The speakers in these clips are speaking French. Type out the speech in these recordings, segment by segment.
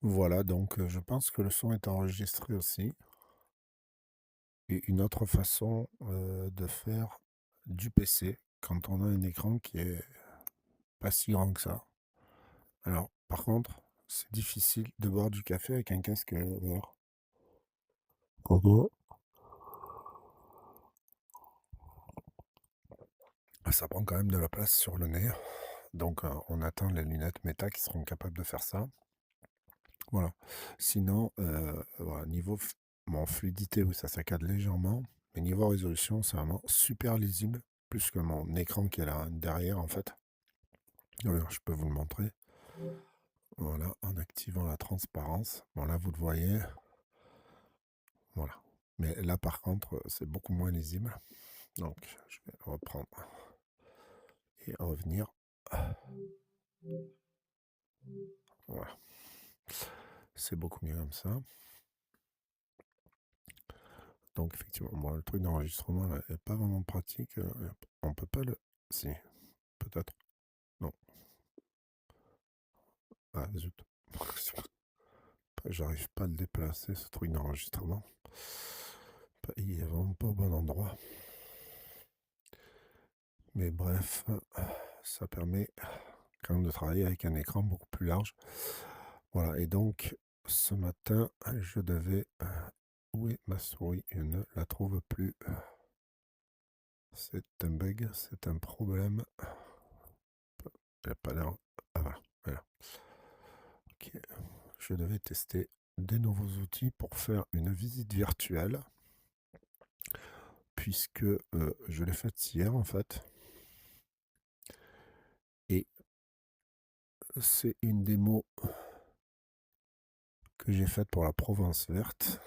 Voilà, donc je pense que le son est enregistré aussi. Et une autre façon de faire du PC quand on a un écran qui est pas si grand que ça. Alors, par contre, c'est difficile de boire du café avec un casque dehors. Pourquoi? Ça prend quand même de la place sur le nez. Donc, on attend les lunettes Meta qui seront capables de faire ça. Voilà. Sinon, voilà, niveau bon, fluidité, oui, ça saccade légèrement. Mais niveau résolution, c'est vraiment super lisible. Plus que mon écran qui est là derrière, en fait. Alors, je peux vous le montrer. Voilà, en activant la transparence. Bon, là, vous le voyez. Voilà. Mais là, par contre, c'est beaucoup moins lisible. Donc, je vais reprendre et revenir. Voilà. C'est beaucoup mieux comme ça. Donc, effectivement, moi, le truc d'enregistrement là, est pas vraiment pratique. On peut pas le. Si, peut-être. Non. Ah, zut. J'arrive pas à le déplacer, ce truc d'enregistrement. Il est vraiment pas au bon endroit. Mais bref, ça permet quand même de travailler avec un écran beaucoup plus large. Voilà, et donc ce matin, je devais... où est ma souris? Je ne la trouve plus. C'est un bug, c'est un problème. Elle n'a pas l'air... Ah voilà, voilà. Ok, je devais tester des nouveaux outils pour faire une visite virtuelle, puisque je l'ai faite hier en fait. Et c'est une démo que j'ai faite pour la Provence verte.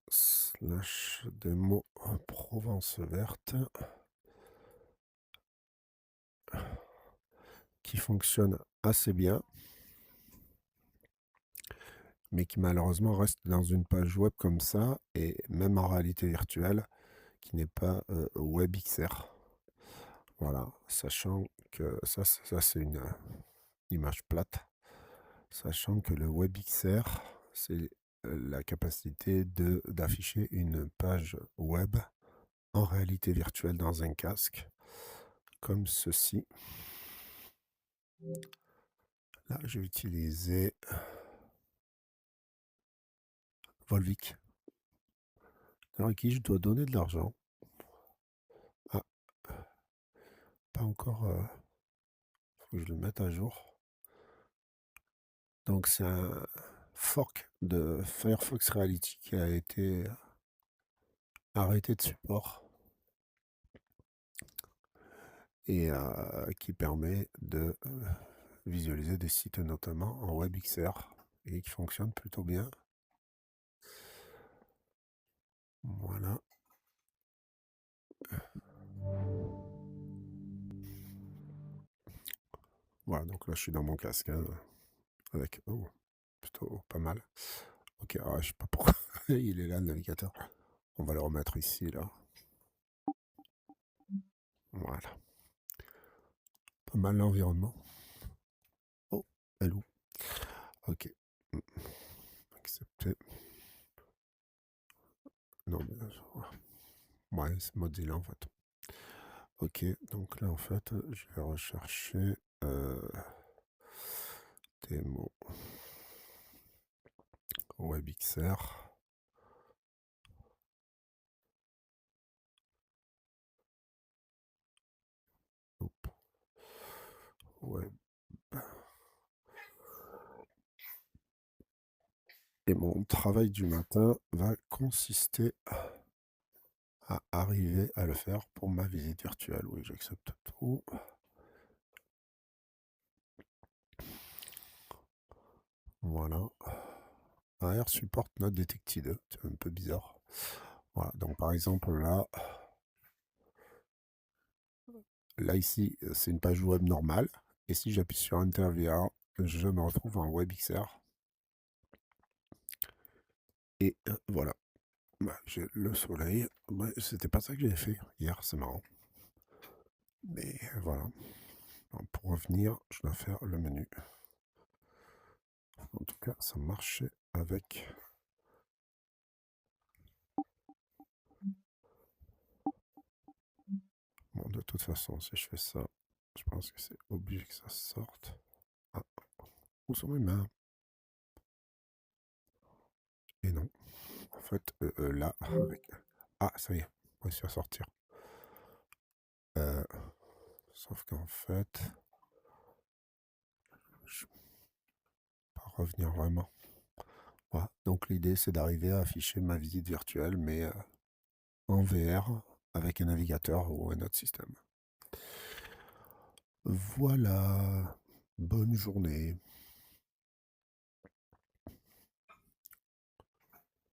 Slash démo Provence verte. Qui fonctionne assez bien, mais qui malheureusement reste dans une page web comme ça, et même en réalité virtuelle, qui n'est pas WebXR. Voilà, sachant que ça c'est une image plate, sachant que le WebXR, c'est la capacité d'afficher une page web en réalité virtuelle dans un casque, comme ceci. Là, j'ai utilisé Volvic, à qui je dois donner de l'argent. Ah, pas encore. Faut que je le mette à jour. Donc c'est un fork de Firefox Reality qui a été arrêté de support et qui permet de visualiser des sites notamment en WebXR et qui fonctionne plutôt bien. Voilà. Voilà, donc là je suis dans mon casque hein, avec plutôt pas mal. Ok, alors, je sais pas pourquoi il est là le navigateur. On va le remettre ici là. Voilà. Pas mal l'environnement. Oh, hello. Ok. Accepter. Non, mais ouais, c'est Mozilla en fait. Ok, donc là en fait, je vais rechercher des mots WebXR. Hop, web. Et mon travail du matin va consister à arriver à le faire pour ma visite virtuelle. Oui, j'accepte tout. Voilà. AR support not detected. C'est un peu bizarre. Voilà, donc par exemple là ici, c'est une page web normale. Et si j'appuie sur Enter VR, je me retrouve en WebXR. Et voilà. Bah, j'ai le soleil. Ouais, c'était pas ça que j'avais fait hier, c'est marrant. Mais voilà. Alors, pour revenir, je dois faire le menu. En tout cas, ça marchait avec. Bon, de toute façon, si je fais ça, je pense que c'est obligé que ça sorte. Ah, où sont mes mains? Et non. En fait, là, avec. Ah, ça y est, réussi à sortir. Euh, Sauf qu'en fait, je vais pas revenir vraiment. Voilà. Donc l'idée, c'est d'arriver à afficher ma visite virtuelle, mais en VR, avec un navigateur ou un autre système. Voilà. Bonne journée.